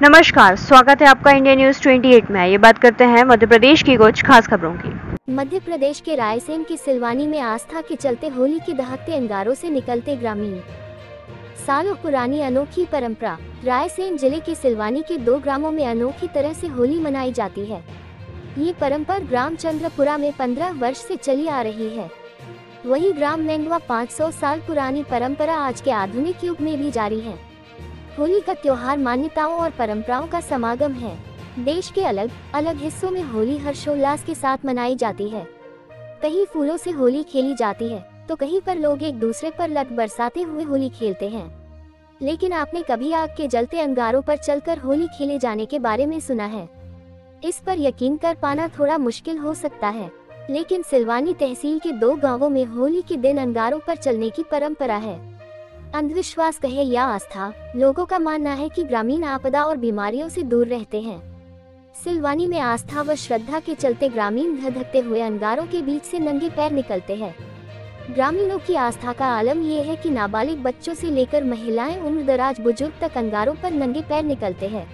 नमस्कार, स्वागत है आपका इंडिया न्यूज 28 में। ये बात करते हैं मध्य प्रदेश की कुछ खास खबरों की। मध्य प्रदेश के रायसेन की सिलवानी में आस्था के चलते होली के दहकते अंगारों से निकलते ग्रामीण। सालों पुरानी अनोखी परंपरा। रायसेन जिले के सिलवानी के 2 ग्रामों में अनोखी तरह से होली मनाई जाती है। ये परंपरा ग्राम चंद्रपुरा में 15 वर्ष से चली आ रही है। वहीं ग्राम नेंगवा 500 साल पुरानी परंपरा आज के आधुनिक युग में भी जारी है। होली का त्योहार मान्यताओं और परंपराओं का समागम है। देश के अलग अलग हिस्सों में होली हर्षोल्लास के साथ मनाई जाती है। कहीं फूलों से होली खेली जाती है तो कहीं पर लोग एक दूसरे पर लत बरसाते हुए होली खेलते हैं। लेकिन आपने कभी आग के जलते अंगारों पर चलकर होली खेले जाने के बारे में सुना है? इस पर यकीन कर पाना थोड़ा मुश्किल हो सकता है, लेकिन सिलवानी तहसील के 2 गांवों में होली के दिन अंगारों पर चलने की परंपरा है। अंधविश्वास कहे या आस्था, लोगों का मानना है कि ग्रामीण आपदा और बीमारियों से दूर रहते हैं। सिलवानी में आस्था व श्रद्धा के चलते ग्रामीण धधकते हुए अंगारों के बीच से नंगे पैर निकलते हैं। ग्रामीणों की आस्था का आलम यह है कि नाबालिग बच्चों से लेकर महिलाएं उम्रदराज बुजुर्ग तक अंगारों पर नंगे पैर निकलते हैं।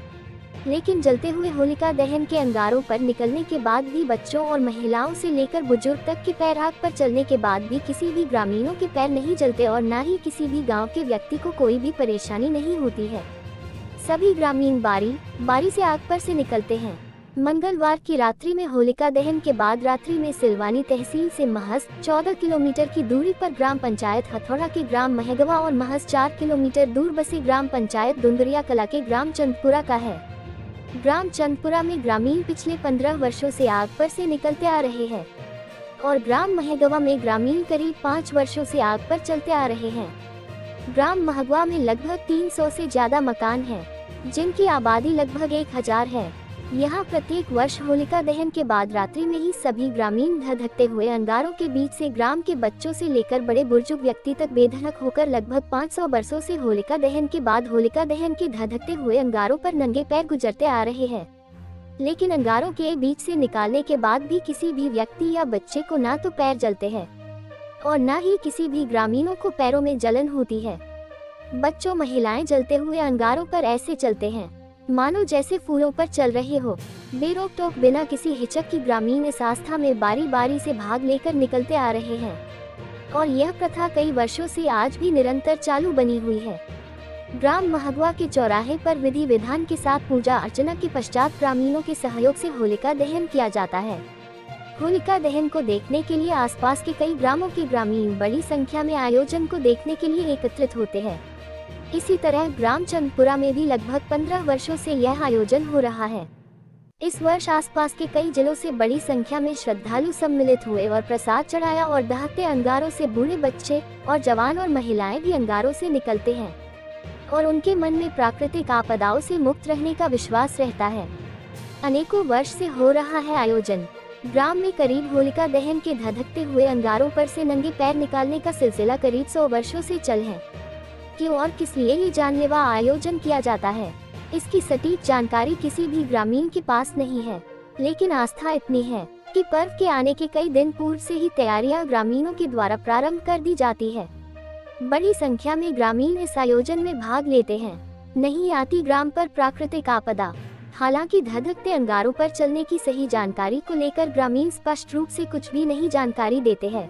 लेकिन जलते हुए होलिका दहन के अंगारों पर निकलने के बाद भी बच्चों और महिलाओं से लेकर बुजुर्ग तक के पैर आग पर चलने के बाद भी किसी भी ग्रामीणों के पैर नहीं जलते और न ही किसी भी गांव के व्यक्ति को कोई भी परेशानी नहीं होती है। सभी ग्रामीण बारी से आग पर से निकलते हैं। मंगलवार की रात्रि में होलिका दहन के बाद रात्रि में सिलवानी तहसील से महज 14 किलोमीटर की दूरी पर ग्राम पंचायत हथौड़ा के ग्राम महगवा और महज 4 किलोमीटर दूर बसे ग्राम पंचायत दुंदरिया कला के ग्राम चंदपुरा का है। ग्राम चंदपुरा में ग्रामीण पिछले 15 वर्षों से आग पर से निकलते आ रहे हैं और ग्राम महगवा में ग्रामीण करीब 5 वर्षों से आग पर चलते आ रहे हैं। ग्राम महगवा में लगभग 300 से ज्यादा मकान हैं, जिनकी आबादी लगभग 1000 है। यहाँ प्रत्येक वर्ष होलिका दहन के बाद रात्रि में ही सभी ग्रामीण धधकते हुए अंगारों के बीच से ग्राम के बच्चों से लेकर बड़े बुजुर्ग व्यक्ति तक बेधड़क होकर लगभग 500 वर्षों से होलिका दहन के बाद होलिका दहन के धधकते हुए अंगारों पर नंगे पैर गुजरते आ रहे हैं। लेकिन अंगारों के बीच से निकालने के बाद भी किसी भी व्यक्ति या बच्चे को ना तो पैर जलते हैं और न ही किसी भी ग्रामीणों को पैरों में जलन होती है। बच्चों महिलाएं जलते हुए अंगारों पर ऐसे चलते हैं मानो जैसे फूलों पर चल रहे हो। बेरोक टोक बिना किसी हिचक की ग्रामीण इस आस्था में बारी बारी से भाग लेकर निकलते आ रहे हैं और यह प्रथा कई वर्षों से आज भी निरंतर चालू बनी हुई है। ग्राम महगवा के चौराहे पर विधि विधान के साथ पूजा अर्चना के पश्चात ग्रामीणों के सहयोग से होलिका दहन किया जाता है। होलिका दहन को देखने के लिए आसपास के कई ग्रामों के ग्रामीण बड़ी संख्या में आयोजन को देखने के लिए एकत्रित होते हैं। इसी तरह ग्राम चंदपुरा में भी लगभग 15 वर्षों से यह आयोजन हो रहा है। इस वर्ष आसपास के कई जिलों से बड़ी संख्या में श्रद्धालु सम्मिलित हुए और प्रसाद चढ़ाया और दहकते अंगारों से बूढ़े बच्चे और जवान और महिलाएं भी अंगारों से निकलते हैं और उनके मन में प्राकृतिक आपदाओं से मुक्त रहने का विश्वास रहता है। अनेकों वर्ष से हो रहा है आयोजन। ग्राम में करीब होलिका दहन के धधकते हुए अंगारों पर से नंगे पैर निकालने का सिलसिला करीब 100 वर्षों से चल है। क्यों और किस लिए ये जानलेवा आयोजन किया जाता है, इसकी सटीक जानकारी किसी भी ग्रामीण के पास नहीं है। लेकिन आस्था इतनी है कि पर्व के आने के कई दिन पूर्व से ही तैयारियां ग्रामीणों के द्वारा प्रारंभ कर दी जाती है। बड़ी संख्या में ग्रामीण इस आयोजन में भाग लेते हैं। नहीं आती ग्राम पर प्राकृतिक आपदा। हालांकि धधकते अंगारों पर चलने की सही जानकारी को लेकर ग्रामीण स्पष्ट रूप से कुछ भी नहीं जानकारी देते हैं।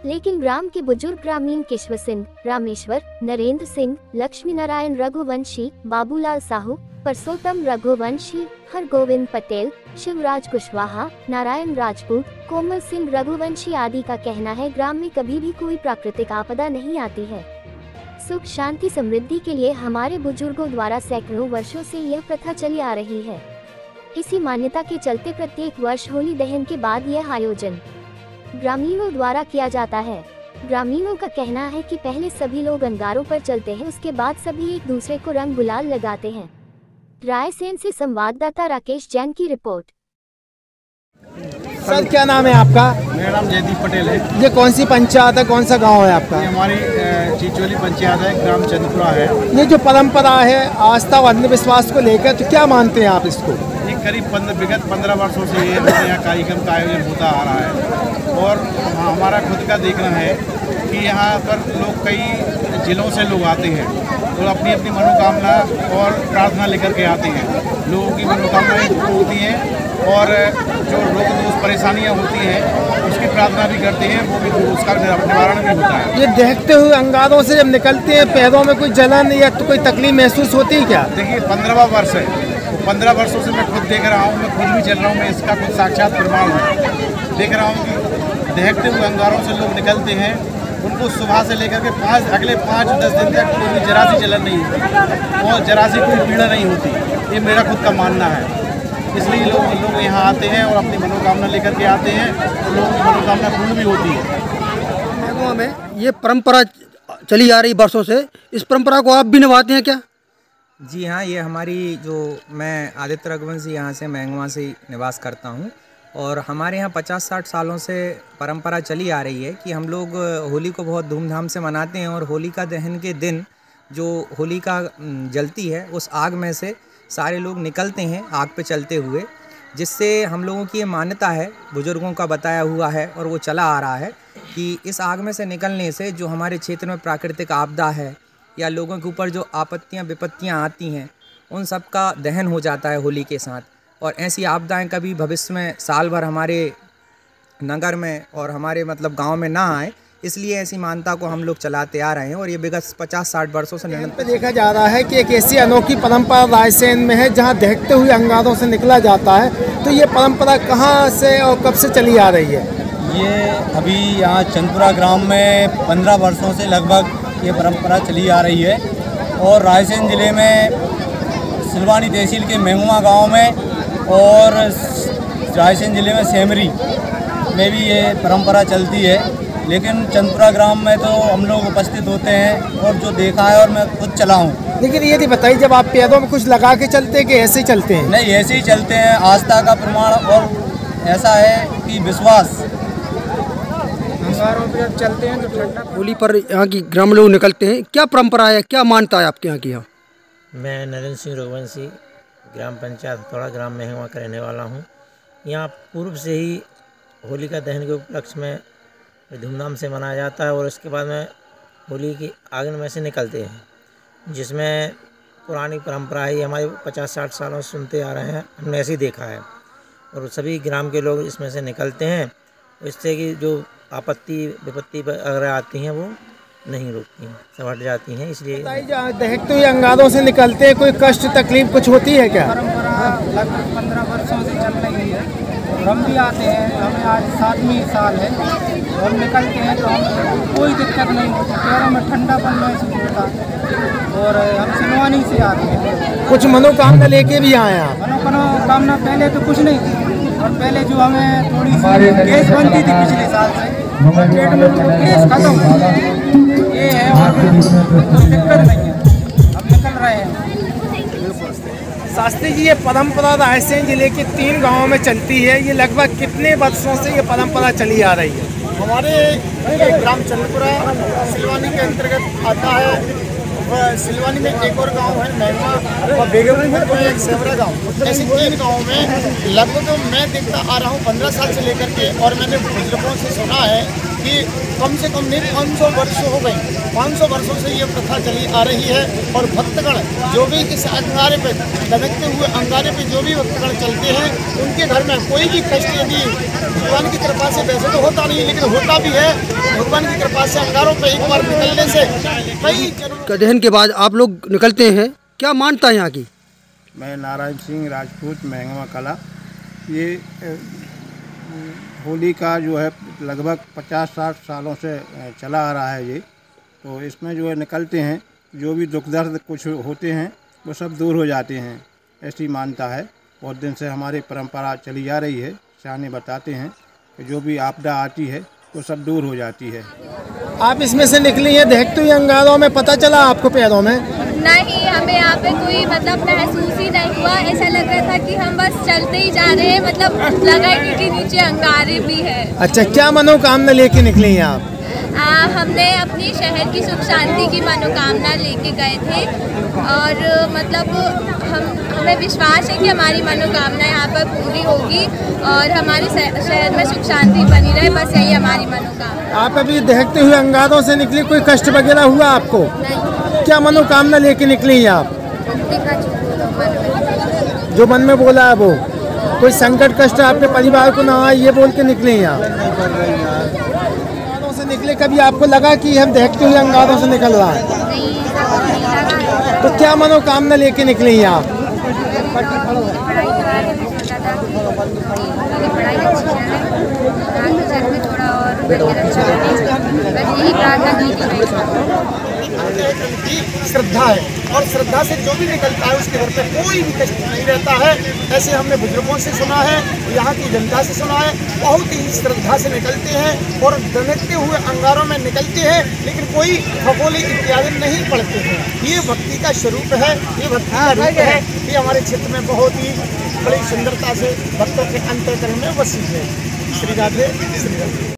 लेकिन ग्राम के बुजुर्ग ग्रामीण केशव सिंह, रामेश्वर, नरेंद्र सिंह, लक्ष्मी नारायण रघुवंशी, बाबूलाल साहू, परसोत्तम रघुवंशी, हरगोविंद पटेल, शिवराज कुशवाहा, नारायण राजपूत, कोमल सिंह रघुवंशी आदि का कहना है ग्राम में कभी भी कोई प्राकृतिक आपदा नहीं आती है। सुख शांति समृद्धि के लिए हमारे बुजुर्गों द्वारा सैकड़ों वर्षों से यह प्रथा चली आ रही है। इसी मान्यता के चलते प्रत्येक वर्ष होली दहन के बाद यह आयोजन ग्रामीणों द्वारा किया जाता है। ग्रामीणों का कहना है कि पहले सभी लोग अंगारों पर चलते हैं, उसके बाद सभी एक दूसरे को रंग गुलाल लगाते हैं। रायसेन से संवाददाता राकेश जैन की रिपोर्ट। सर क्या नाम है आपका? मेरा नाम जयदीप पटेल है। ये कौन सी पंचायत है, कौन सा गांव है आपका? ये हमारी चिचोली पंचायत है, ग्राम चंदपुरा है। ये जो परंपरा है आस्था और अंधविश्वास को लेकर, तो क्या मानते हैं आप इसको? ये करीब विगत 15 वर्षों से ये यहाँ कार्यक्रम का आयोजन होता आ रहा है और हमारा खुद का देखना है कि यहाँ पर लोग कई जिलों से लोग आते हैं और अपनी अपनी मनोकामना और प्रार्थना लेकर के आते हैं। लोगों की मनोकामनाएं पूरी होती हैं और जो रोग दोष परेशानियां होती हैं उसकी प्रार्थना भी करते हैं, वो भी उसका निवारण भी होता है। ये देखते हुए अंगारों से जब निकलते हैं पैरों में कोई जलन या तो कोई तकलीफ महसूस होती है क्या? देखिए 15वां वर्ष है, 15 वर्षों से मैं खुद देख रहा हूँ, मैं खुद भी चल रहा हूँ, मैं इसका कुछ साक्षात प्रमाण है। देख रहा हूँ कि देखते हुए अंगारों से लोग निकलते हैं, उनको सुबह से लेकर के अगले 5-10 दिन तक कोई जरा सी जलन नहीं होती और जरा सी कोई पीड़ा नहीं होती। ये मेरा खुद का मानना है। इसलिए लोग यहाँ आते हैं और अपनी मनोकामना लेकर के आते हैं, तो लोगों की मनोकामना पूर्ण भी होती है। महंगवा में ये परंपरा चली आ रही वर्षों से, इस परंपरा को आप भी निभाते हैं क्या? जी हाँ, ये हमारी मैं आदित्य रघुवंशी यहाँ से महंगवा से निवास करता हूँ और हमारे यहाँ 50-60 सालों से परंपरा चली आ रही है कि हम लोग होली को बहुत धूमधाम से मनाते हैं और होलिका दहन के दिन जो होलिका जलती है उस आग में से सारे लोग निकलते हैं आग पे चलते हुए, जिससे हम लोगों की ये मान्यता है, बुजुर्गों का बताया हुआ है और वो चला आ रहा है कि इस आग में से निकलने से जो हमारे क्षेत्र में प्राकृतिक आपदा है या लोगों के ऊपर जो आपत्तियां विपत्तियां आती हैं उन सब का दहन हो जाता है होली के साथ। और ऐसी आपदाएं कभी भविष्य में साल भर हमारे नगर में और हमारे मतलब गांव में ना आए, इसलिए ऐसी मान्यता को हम लोग चलाते आ रहे हैं और ये विगत 50-60 वर्षों से निरंतर देखा जा रहा है कि एक ऐसी अनोखी परंपरा रायसेन में है जहां दहकते हुए अंगारों से निकला जाता है। तो ये परंपरा कहां से और कब से चली आ रही है? ये अभी यहाँ चंदपुरा ग्राम में 15 वर्षों से लगभग ये परंपरा चली आ रही है और रायसेन ज़िले में सिलवानी तहसील के महंगवा गाँव में और रायसेन ज़िले में सेमरी में भी ये परंपरा चलती है। लेकिन चंदपुरा ग्राम में तो हम लोग उपस्थित होते हैं और जो देखा है और मैं खुद चला हूँ। लेकिन ये नहीं बताइए, जब आप पैरों में कुछ लगा के चलते हैं कि ऐसे ही चलते हैं? नहीं, ऐसे ही चलते हैं, आस्था का प्रमाण और ऐसा है कि विश्वास। अंगारों पे जब चलते हैं तो ठंडा होली पर यहाँ की ग्राम लोग निकलते हैं, क्या परंपरा है, क्या मानता है आपके यहाँ की? यहाँ मैं नरेंद्र सिंह रघुवंशी ग्राम पंचायत थोड़ा ग्राम महंगवा का रहने वाला हूँ। यहाँ पूर्व से ही होलिका दहन के उपलक्ष्य में धूमधाम से मनाया जाता है और उसके बाद में होली की आग में से निकलते हैं, जिसमें पुरानी परंपरा है, हमारे 50-60 सालों से सुनते आ रहे हैं, हमने ऐसे ही देखा है और सभी ग्राम के लोग इसमें से निकलते हैं। इससे कि जो आपत्ति विपत्ति अगर आती हैं वो नहीं रुकती हैं, सब हट जाती हैं। इसलिए दहकते हुए अंगारों से निकलते हैं, कोई कष्ट तकलीफ कुछ होती है क्या? परंपरा लगभग 15 वर्षों से चल रही है। हम भी आते हैं, हमें आज 7वीं साल है, हम निकलते हैं तो हम कोई दिक्कत नहीं होती, पैरों में ठंडापन महसूस होता और हम सिलवानी से आते हैं। कुछ मनोकामना लेके भी आए हैं? मनोकामना पहले तो कुछ नहीं थी और पहले जो हमें थोड़ी सी गैस बनती थी पिछले साल से, पेट में गैस खत्म हो ये है और कोई दिक्कत नहीं है, अब निकल रहे हैं। शास्त्री जी, ये परंपरा रायसेन जिले के 3 गांवों में चलती है, ये लगभग कितने वर्षों से ये परंपरा चली आ रही है? हमारे ग्राम चंदपुरा सिलवानी के अंतर्गत आता है। सिलवानी में एक और गांव है महंगवा और बेगमपुर में एक सेवरा गांव। ऐसे 3 गांवों में लगभग मैं देखता आ रहा हूँ 15 साल से लेकर के, और मैंने बुजुर्गों से सुना है कि कम से कम नहीं 500 वर्ष हो गए, 500 वर्षों से ये प्रथा चली आ रही है। और भक्तगण जो भी इस अंगारे पे दहकते हुए अंगारे पे जो भी भक्तगण चलते हैं, उनके घर में कोई भी कष्ट यदि भगवान की कृपा से, वैसे तो होता नहीं लेकिन होता भी है, भगवान की कृपा से अंगारों पे एक बार निकलने से कई दहन के बाद आप लोग निकलते हैं, क्या मानता है यहाँ की? मैं नारायण सिंह राजपूत महंगवा कला। ये होली का जो है लगभग 50-60 सालों से चला आ रहा है ये, तो इसमें जो है निकलते हैं, जो भी दुख दर्द कुछ होते हैं वो सब दूर हो जाते हैं, ऐसी मान्यता है। बहुत दिन से हमारी परंपरा चली आ रही है, सियाने बताते हैं कि जो भी आपदा आती है वो सब दूर हो जाती है। आप इसमें से निकली हैं दहकते हुए अंगारों में, पता चला आपको पैरों में? नहीं, हमें यहाँ पे कोई मतलब महसूस ही नहीं हुआ, ऐसा लग रहा था कि हम बस चलते ही जा रहे हैं, मतलब लगा कि नीचे अंगारे भी है। अच्छा, क्या मनोकामना लेके निकली हैं आप? हमने अपनी शहर की सुख शांति की मनोकामना लेके गए थे और मतलब हमें विश्वास है कि हमारी मनोकामना यहाँ पर पूरी होगी और हमारे शहर में सुख शांति बनी रहे, बस यही हमारी मनोकामना। आप अभी दहकते हुए अंगारों से निकली, कोई कष्ट वगैरह हुआ आपको? नहीं। क्या मनोकामना लेके निकली हैं आप? जो मन में बोला है वो, कोई संकट कष्ट आपके परिवार को ना आए ये बोल के निकले हैं आप? अंगारों से निकले, कभी आपको लगा कि हम दहकते हुए अंगारों से निकल रहा है? तो क्या मनोकामना लेके निकली हैं आप? श्रद्धा है और श्रद्धा से जो भी निकलता है उसके घर पे कोई भी कष्ट नहीं रहता है। ऐसे हमने बुजुर्गों से सुना है, यहाँ की जनता से सुना है, बहुत ही श्रद्धा से निकलते हैं और दहकते हुए अंगारों में निकलते हैं, लेकिन कोई खगोली इत्यादि नहीं पढ़ते हैं। ये भक्ति का स्वरूप है, ये भक्ति का रूप है। ये हमारे क्षेत्र में बहुत ही बड़ी सुंदरता से भक्तों के अंतःकरण में वसी है। श्री राधे, श्री राधे।